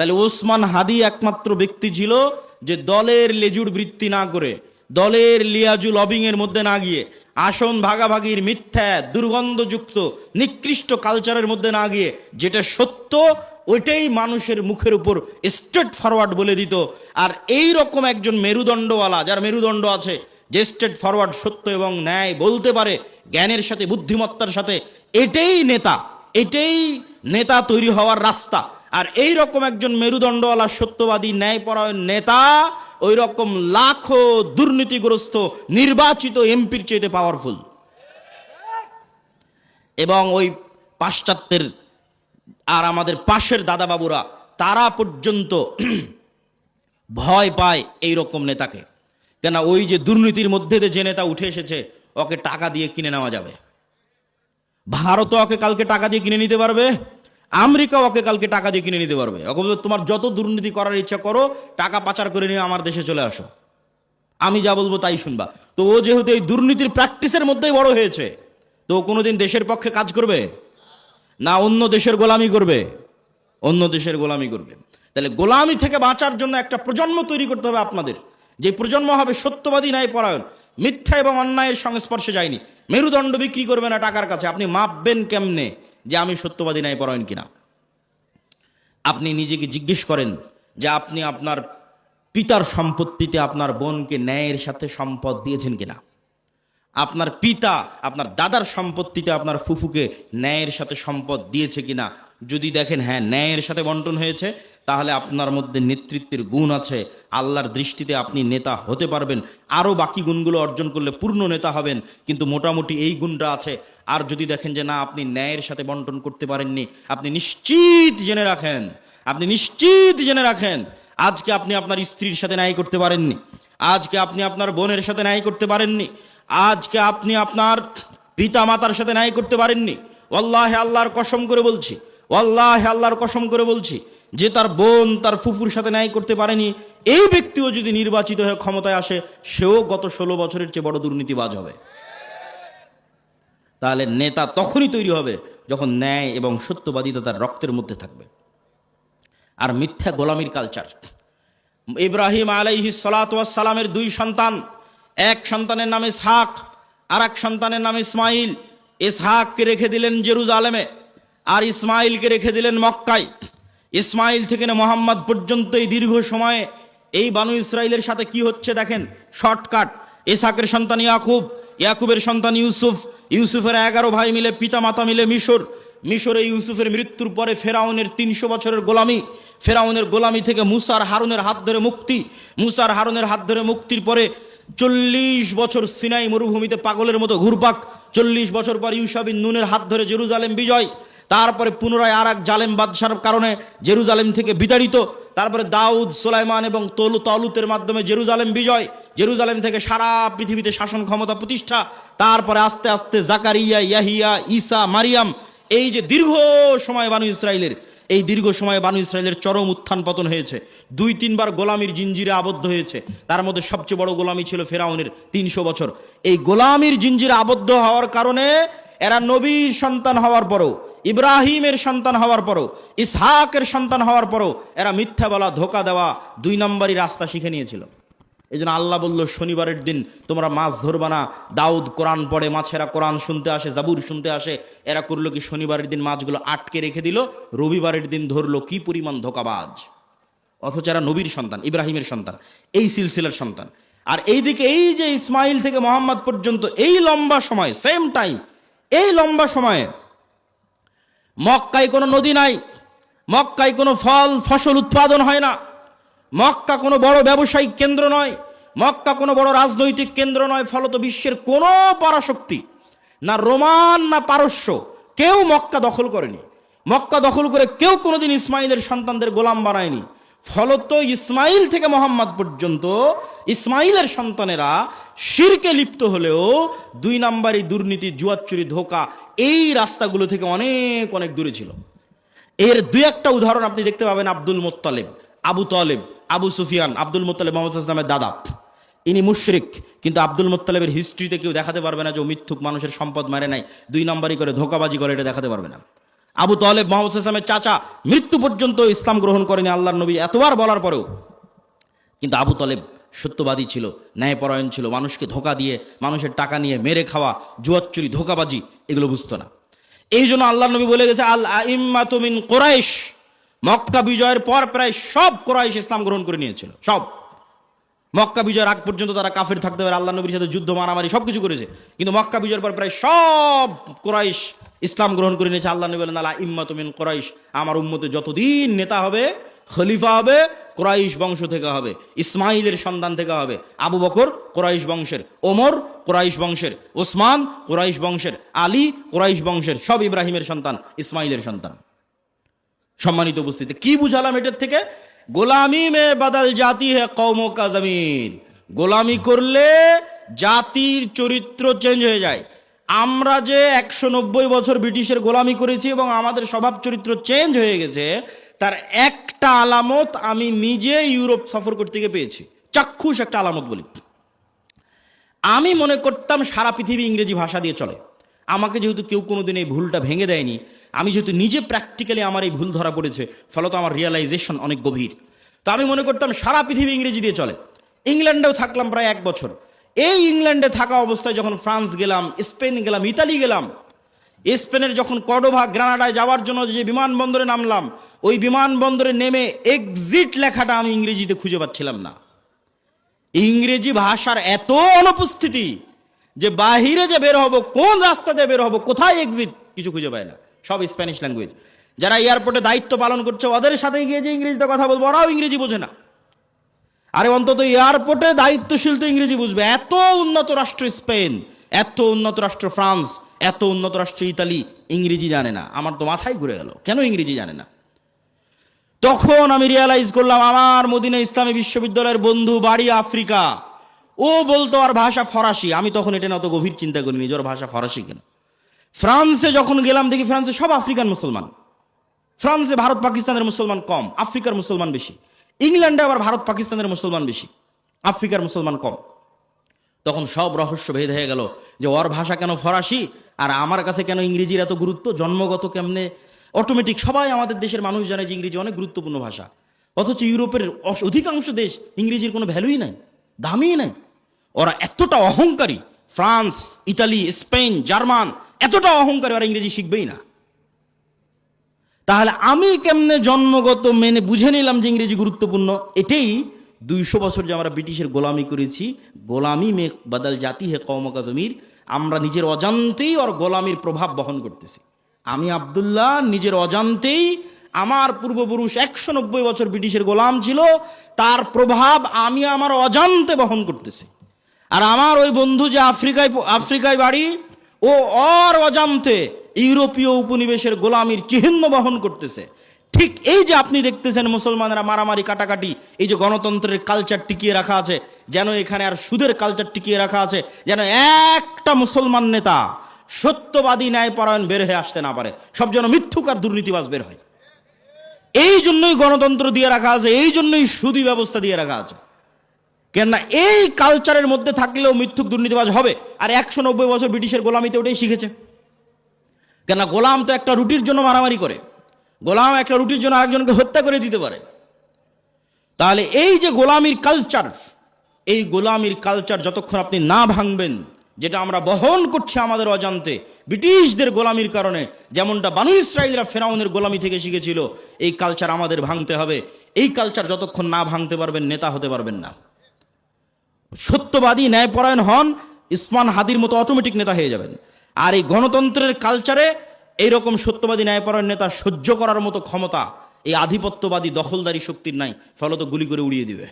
তাহলে ওসমান হাদি একমাত্র ব্যক্তি ছিল যে দলের লেজুর বৃত্তি না করে, দলের লিয়াজু লবিং এর মধ্যে না গিয়ে, আসন ভাগাভাগির মিথ্যা দুর্গন্ধযুক্ত নিকৃষ্ট কালচারের মধ্যে না গিয়ে যেটা সত্য ওইটাই মানুষের মুখের উপর স্ট্রেট ফরওয়ার্ড বলে দিত। আর এই রকম একজন মেরুদণ্ডওয়ালা, যার মেরুদণ্ড আছে, যে স্ট্রেট ফরওয়ার্ড সত্য এবং ন্যায় বলতে পারে জ্ঞানের সাথে বুদ্ধিমত্তার সাথে, এটাই নেতা, এটাই নেতা তৈরি হওয়ার রাস্তা। আর এই রকম একজন মেরুদণ্ডওয়ালা সত্যবাদী ন্যায়পরায়ণ নেতা ওই রকম লাখো দুর্নীতিগ্রস্ত নির্বাচিত এমপির চেয়ে পাওয়ারফুল। এবং ওই পাশ্চাত্যের আর আমাদের পাশের দাদাবাবুরা তারা পর্যন্ত ভয় পায় এই রকম নেতাকে। কেন? ওই যে দুর্নীতির মধ্যে যে নেতা উঠে এসেছে, ওকে টাকা দিয়ে কিনে নেওয়া যাবে। ভারতও ওকে কালকে টাকা দিয়ে কিনে নিতে পারবে, আমেরিকাও ওকে কালকে টাকা দিয়ে কিনে নিতে পারবে। ওকে বলবে তোমার যত দুর্নীতি করার ইচ্ছা করো, টাকা পাচার করে নিয়ে আমার দেশে চলে আসো, আমি যা বলবো তাই শুনবা। তো ও যেহেতু এই দুর্নীতির প্র্যাকটিসের মধ্যেই বড় হয়েছে, তো ও কোনোদিন দেশের পক্ষে কাজ করবে না অন্য দেশের গোলামি করবে? অন্য দেশের গোলামি করবে। তাহলে গোলামি থেকে বাঁচার জন্য একটা প্রজন্ম তৈরি করতে হবে আপনাদের, যে প্রজন্ম হবে সত্যবাদী ন্যায়পরায়ণ, মিথ্যা এবং অন্যায়ের সংস্পর্শে যায়নি, মেরুদণ্ড বিক্রি করবে না টাকার কাছে। আপনি মাপবেন কেমনে যে আমি সত্যবাদী ন্যায়পরায়ণ কিনা? আপনি নিজেকে জিজ্ঞেস করেন যে আপনি আপনার পিতার সম্পত্তিতে আপনার বোনকে ন্যায়ের সাথে সম্পদ দিয়েছেন কিনা? আপনার পিতা আপনার দাদার সম্পত্তিতে আপনার ফুফুকে ন্যায়ের সাথে সম্পদ দিয়েছে কিনা? যদি দেখেন হ্যাঁ ন্যায়ের সাথে বন্টন হয়েছে, তাহলে আপনার মধ্যে নেতৃত্বের গুণ আছে, আল্লাহর দৃষ্টিতে আপনি নেতা হতে পারবেন। আরও বাকি গুণগুলো অর্জন করলে পূর্ণ নেতা হবেন, কিন্তু মোটামুটি এই গুণটা আছে। আর যদি দেখেন যে না আপনি ন্যায়ের সাথে বন্টন করতে পারেননি, আপনি নিশ্চিত জেনে রাখেন, আপনি নিশ্চিত জেনে রাখেন আজকে আপনি আপনার স্ত্রীর সাথে ন্যায় করতে পারেননি, আজকে আপনি আপনার বোনের সাথে ন্যায় করতে পারেননি, আজকে আপনি আপনার পিতা মাতার সাথে ন্যায় করতে পারেননি। ওয়াল্লাহি আল্লাহর কসম করে বলছি, ওয়াল্লাহি আল্লাহর কসম করে বলছি, যে তার বোন তার ফুফুর সাথে ন্যায় করতে পারেনি, এই ব্যক্তিও যদি নির্বাচিত হয়ে ক্ষমতায় আসে, সেও গত 16 বছরের চেয়ে বড় দুর্নীতিবাজ হবে। তাহলে নেতা তখনই তৈরি হবে যখন ন্যায় এবং সত্যবাদিতা তার রক্তের মধ্যে থাকবে। আর মিথ্যা গোলামির কালচার। ইব্রাহিম আলাইহিস সালাতু ওয়াস সালামের 2 সন্তান, এক সন্তানের নাম ইসহাক, আর এক সন্তানের নাম ইসমাইল। ইসহাককে রেখে দিলেন জেরুজালেমে, আর ইসমাইলকে রেখে দিলেন মক্কায়। ইসমাইল থেকে মোহাম্মদ পর্যন্ত এই দীর্ঘ সময়ে এই বানু ইসরাইলের সাথে কি হচ্ছে দেখেন, শর্টকাট। ইসহাকের সন্তান ইয়াকুব, ইয়াকুবের সন্তান ইউসুফ, ইউসুফের 11 ভাই মিলে পিতা মাতা মিলে মিশর, মিশরে ইউসুফের মৃত্যুর পরে ফেরাউনের 300 বছরের গোলামি, ফেরাউনের গোলামি থেকে মুসার হারুনের হাত ধরে মুক্তি, মুসার হারুনের হাত ধরে মুক্তির পরে 40 বছর সিনাই মরুভূমিতে পাগলের মতো ঘুরপাক, 40 বছর পর ইউশা বিন নুনের হাত ধরে জেরুজালেম বিজয়, তারপরে পুনরায় আর এক জালেম বাদশার কারণে জেরুজালেম থেকে বিতাড়িত, তারপরে দাউদ সুলাইমান এবং তালুতের মাধ্যমে জেরুজালেম বিজয়, জেরুজালেম থেকে সারা পৃথিবীতে শাসন ক্ষমতা প্রতিষ্ঠা, তারপরে আস্তে আস্তে জাকারিয়া, ইয়াহিয়া, ঈসা, মারিয়াম। এই যে দীর্ঘ সময় বানু ইসরাইলের, এই দীর্ঘ সময়ে বানু ইসরাইলের চরম উত্থান পতন হয়েছে, 2-3 বার গোলামির জিঞ্জিরে আবদ্ধ হয়েছে। তার মধ্যে সবচেয়ে বড় গোলামি ছিল ফেরাউনের 300 বছর। এই গোলামির জিঞ্জিরে আবদ্ধ হওয়ার কারণে এরা নবীর সন্তান হওয়ার পরও, ইব্রাহিমের সন্তান হওয়ার পরও, ইসহাকের সন্তান হওয়ার পরও এরা মিথ্যা বলা, ধোকা দেওয়া, 2 নম্বরই রাস্তা শিখে নিয়েছিল। এই জন্য আল্লাহ বলল শনিবারের দিন তোমরা মাছ ধরবা না। দাউদ কোরআন পড়ে, মাছেরা কোরআন শুনতে আসে, জাবুর শুনতে আসে। এরা করলো কি, শনিবারের দিন মাছগুলো আটকে রেখে দিল, রবিবারের দিন ধরলো। কি পরিমাণ ধোকাবাজ! অথচ এরা নবীর সন্তান, ইব্রাহিমের সন্তান, এই সিলসিলার সন্তান। আর এইদিকে এই যে ইসমাইল থেকে মোহাম্মদ পর্যন্ত এই লম্বা সময়, সেম টাইম, এই লম্বা সময়ে মক্কায় কোনো নদী নাই, মক্কায় কোনো ফল ফসল উৎপাদন হয় না, মক্কা কোনো বড় ব্যবসায়িক কেন্দ্র নয়, মক্কা কোনো বড় রাজনৈতিক কেন্দ্র নয়। ফলত বিশ্বের কোনো পরাশক্তি, না রোমান না পারস্য, কেউ মক্কা দখল করেনি। মক্কা দখল করে কেউ কোনোদিন ইসমাইলের সন্তানদের গোলাম বানায়নি। ফলত ইসমাইল থেকে মোহাম্মদ পর্যন্ত ইসমাইলের সন্তানেরা শিরকে লিপ্ত হলেও 2 নম্বরই দুর্নীতি, জুয়াচুরি, ধোকা, এই রাস্তাগুলো থেকে অনেক অনেক দূরে ছিল। এর 2-1টা উদাহরণ আপনি দেখতে পাবেন। Abdul Muttalib, Abu Taleb, Abu Sufian. Abdul Muttalib Mohammad ইসলামের দাদা, ইনি মুশরিক, কিন্তু আব্দুল মুত্তালিবের হিস্ট্রিতে কেউ দেখাতে পারবে না যে ও মিথ্যুক, মানুষের সম্পদ মারে নাই, 2 নম্বরই করে ধোকাবাজি করে, এটা দেখাতে পারবে না। আবু তালেব মুহাম্মদ সাল্লাল্লাহু আলাইহি ওয়াসাল্লামের চাচা, মৃত্যু পর্যন্ত ইসলাম গ্রহণ করেনি আল্লাহর নবী এতবার বলার পরেও। কিন্তু আবু তালেব সত্যবাদী ছিল, ন্যায়পরায়ণ ছিল, মানুষকে ধোকা দিয়ে, মানুষের টাকা নিয়ে মেরে খাওয়া, জুয়ার চুরি, ধোকাবাজি এগুলো বুঝতো না। এই জন্য আল্লাহর নবী বলে গেছে, আল আইম্মাতু মিন কুরাইশ, মক্কা বিজয়ের পর প্রায় সব কুরাইশ ইসলাম গ্রহণ করে নিয়েছিল। সব মক্কা বিজয়ের আগ পর্যন্ত তারা কাফের থাকতে পারে, আল্লাহ নবীর সাথে যুদ্ধ, মারামারি সব কিছু করেছে, কিন্তু মক্কা বিজয়ের পর প্রায় সব কুরাইশ ইসলাম গ্রহণ করে নিয়েছে। আল্লাহ নবী বলেন, আল আইম্মাতু মিন কুরাইশ, আমার উম্মতে যতদিন নেতা হবে, খলিফা হবে, কুরাইশ বংশ থেকে হবে, ইসমাইলের সন্তান থেকে হবে। আবু বকর কুরাইশ বংশের, ওমর কুরাইশ বংশের, ওসমান কুরাইশ বংশের, আলী কুরাইশ বংশের, সব ইব্রাহিমের সন্তান, ইসমাইলের সন্তান। সম্মানিত উপস্থিতি, কি বুঝালাম এটার থেকে? গোলামি মে বদল জাতি হে কওমো কা জমির, গোলামি করলে জাতির চরিত্র চেঞ্জ হয়ে যায়। আমরা যে 190 বছর ব্রিটিশের গোলামি করেছি এবং আমাদের স্বভাব চরিত্র চেঞ্জ হয়ে গেছে, তার একটা আলামত আমি নিজে ইউরোপ সফর করতে গিয়ে পেয়েছি, চাক্ষুষ একটা আলামত বলি। আমি মনে করতাম সারা পৃথিবী ইংরেজি ভাষা দিয়ে চলে। আমাকে যেহেতু কেউ কোনোদিন এই ভুলটা ভেঙে দেয়নি, আমি যেহেতু নিজে প্র্যাকটিক্যালি আমার এই ভুল ধরা পড়েছে, ফলত আমার রিয়েলাইজেশন অনেক গভীর। তো আমি মনে করতাম সারা পৃথিবী ইংরেজি দিয়ে চলে। ইংল্যান্ডেও থাকলাম প্রায় 1 বছর। এই ইংল্যান্ডে থাকা অবস্থায় যখন ফ্রান্স গেলাম, স্পেন গেলাম, ইতালি গেলাম, স্পেনের যখন কর্ডোভা, গ্রানাডায় যাওয়ার জন্য যে বিমানবন্দরে নামলাম, ওই বিমানবন্দরে নেমে এক্সিট লেখাটা আমি ইংরেজিতে খুঁজে পাচ্ছিলাম না। ইংরেজি ভাষার এত অনুপস্থিতি যে বাহিরে যে বের হবো, কোন রাস্তা দিয়ে বের হবো, কোথায় এক্সিট, কিছু খুঁজে পায় না, সব স্প্যানিশ ল্যাঙ্গুয়েজ। যারা এয়ারপোর্টে দায়িত্ব পালন করছে, ওদের সাথে গিয়ে যে ইংরেজিতে কথা বলবো, ওরাও ইংরেজি বোঝে না। আরে অন্তত এয়ারপোর্টে দায়িত্বশীল তো ইংরেজি বুঝবে। এত উন্নত রাষ্ট্র স্পেন, এত উন্নত রাষ্ট্র ফ্রান্স, এত উন্নত রাষ্ট্র ইতালি, ইংরেজি জানে না। আমার তো মাথায় ঘুরে গেল, কেন ইংরেজি জানে না? তখন আমি রিয়ালাইজ করলাম, আমার মদিনা ইসলামী বিশ্ববিদ্যালয়ের বন্ধু, বাড়ি আফ্রিকা, ও বলতো আর ভাষা ফরাসি। আমি তখন এটা না অত গভীর চিন্তা করিনি যে ওর ভাষা ফরাসি কেন। ফ্রান্সে যখন গেলাম, দেখি ফ্রান্সে সব আফ্রিকান মুসলমান। ফ্রান্সে ভারত পাকিস্তানের মুসলমান কম, আফ্রিকার মুসলমান বেশি। ইংল্যান্ডে আবার ভারত পাকিস্তানের মুসলমান বেশি, আফ্রিকার মুসলমান কম। তখন সব রহস্য ভেদ হয়ে গেল যে ওর ভাষা কেন ফরাসি আর আমার কাছে কেন ইংরেজির এত গুরুত্ব, জন্মগত কেমনে অটোমেটিক। সবাই আমাদের দেশের মানুষ জানে যে ইংরেজি অনেক গুরুত্বপূর্ণ ভাষা, অথচ ইউরোপের অধিকাংশ দেশ ইংরেজির কোনো ভ্যালুই নাই, দামই নাই। ওরা এতটা অহংকারী, ফ্রান্স, ইতালি, স্পেন, জার্মান এতটা অহংকারী, ওরা ইংরেজি শিখবেই না। তাহলে আমি কেমনে জন্মগত মেনে বুঝে নিলাম যে ইংরেজি গুরুত্বপূর্ণ? এটাই 200 বছর যে আমরা ব্রিটিশের গোলামি করেছি, গোলামি মে বদল জাতি হে কওমো কা জমির, আমরা নিজের অজান্তেই ওর গোলামির প্রভাব বহন করতেছি। আমি আব্দুল্লাহ নিজের অজান্তেই, আমার পূর্বপুরুষ 190 বছর ব্রিটিশের গোলাম ছিল, তার প্রভাব আমি আমার অজান্তে বহন করতেছি। আর আমার ওই বন্ধু যে আফ্রিকায় বাড়ি, ও ওর অজান্তে ইউরোপীয় উপনিবেশের গোলামির চিহ্ন বহন করতেছে। ঠিক এই যে আপনি দেখতেছেন মুসলমানেরা মারামারি, কাটাকাটি, এই যে গণতন্ত্রের কালচার টিকিয়ে রাখা আছে, যেন এখানে আর সুদের কালচার টিকিয়ে রাখা আছে, যেন একটা মুসলমান নেতা সত্যবাদী, ন্যায়পরায়ণ বের হয়ে আসতে না পারে, সব যেন মিথ্যুক আর দুর্নীতিবাজ বের হয়। এই জন্যই গণতন্ত্র দিয়ে রাখা আছে, এই জন্যই সুদী ব্যবস্থা দিয়ে রাখা আছে। কেননা এই কালচারের মধ্যে থাকলেও মিথ্যুক দুর্নীতিবাজ হবে। আর 190 বছর ব্রিটিশের গোলামিতে ওটাই শিখেছে। কেননা গোলাম তো একটা রুটির জন্য মারামারি করে, গোলাম একটা রুটির জন্য আরেকজনকে হত্যা করে দিতে পারে। তাহলে এই যে গোলামির কালচার, এই গোলামির কালচার যতক্ষণ আপনি না ভাঙবেন, যেটা আমরা বহন করছি আমাদের অজান্তে ব্রিটিশদের গোলামির কারণে, যেমনটা বানু ইসরাইলরা ফেরাউনের গোলামি থেকে শিখেছিল, এই কালচার আমাদের ভাঙতে হবে। এই কালচার যতক্ষণ না ভাঙতে পারবেন, নেতা হতে পারবেন না। সত্যবাদী, ন্যায়পরায়ণ হন, ইসমান হাদির মতো অটোমেটিক নেতা হয়ে যাবেন। আর এই গণতন্ত্রের কালচারে এইরকম সত্যবাদী, ন্যায়পরায়ণ নেতা সহ্য করার মতো ক্ষমতা এই আধিপত্যবাদী দখলদারি শক্তির নাই, ফলত গুলি করে উড়িয়ে দিবে।